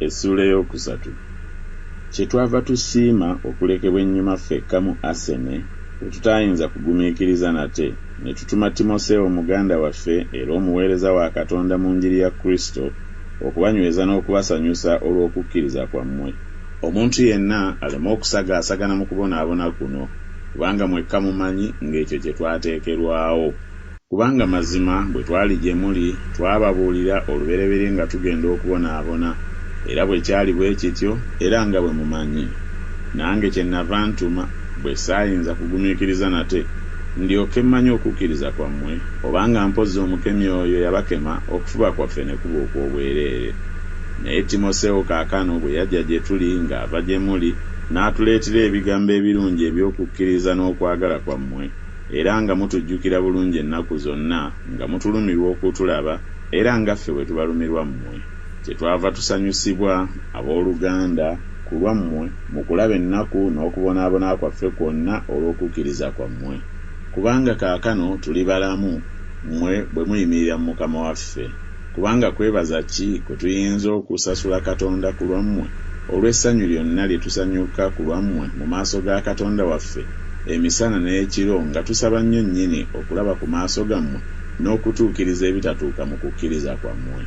Essula ey'okusatu. Kyetwava tusiima okulekebwa ennyuma ffekka mu Asene bwe tutaayinza kugumiikiriza nate ne tutuma Timoseewo muganda waffe era omuweereza wa Katonda mu njiri ya Kristo okubanyweza n'okubasanyusa olw'okukkiriza kwammwe. Omuntu yenna aleme okusagaasagana mu kubonaabona kuno, kubanga mwekka mumanyi ng'ekyo kye twateekerwawo. Kubanga mazima bwe twali gye muli twababuulira olubereberye nga tugenda okubonaabona, era bwe kyali bwe kityo era nga bwe mumanyi. Nange kyennava ntuma bwe saayinza kugumiikiriza nate, ndyoke mmanyi okukkiriza kwammwe, obanga mpozzi omukemi oyo yabakema okufuba kwaffe ne kuba okw'obwereere. Naye Timoseewo kaakano bwe yajja gye tuli ng'ava gye muli n'atuleetera ebigambo ebirungi eby'okukkiriza n'okwagala kwammwe, era nga mutujjukira bulungi ennaku zonna, nga mutulumirwa okutulaba, era nga ffe bwe tubalumirwa mmwe. Kyetwava tusanyusibwa abooluganda ku lwammwe mu kulaba ennaku n'okubonaabona kwaffe kwonna olw'okukkiriza kwammwe. Kubanga kaakano tuli balamu mmwe bwe muyimirira mu Mukama waffe. Kubanga kwebaza ki kwe tuyinza okusasula Katonda ku lwammwe olw'essanyu lyonna lye tusanyuka ku lwammwe mu maaso ga Katonda waffe emisana n'ekiro, nga tusaba nnyo nnyini okulaba ku maaso gammwe n'okutuukiriza ebitatuuka mu kukkiriza kwammwe.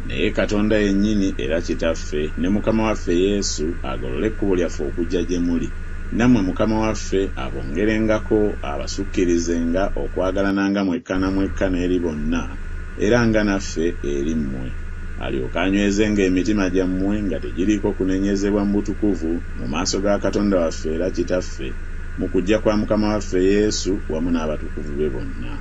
Naye Katonda yennyini era Kitaffe ne Mukama waffe Yesu agolole ekkubo lyaffe okujja gye muli, nammwe Mukama waffe abongerengako abasukkirizenga okwagalananga mwekka na mwekka n'eri bonna, era nga naffe eri mmwe, alyoke anywezenga emitima gyammwe nga tegiriiko kunenyezebwa mu butukuvu mu maaso ga Katonda waffe era Kitaffe mu kujja kwa Mukama waffe Yesu wamu n'abatukuvu be bonna.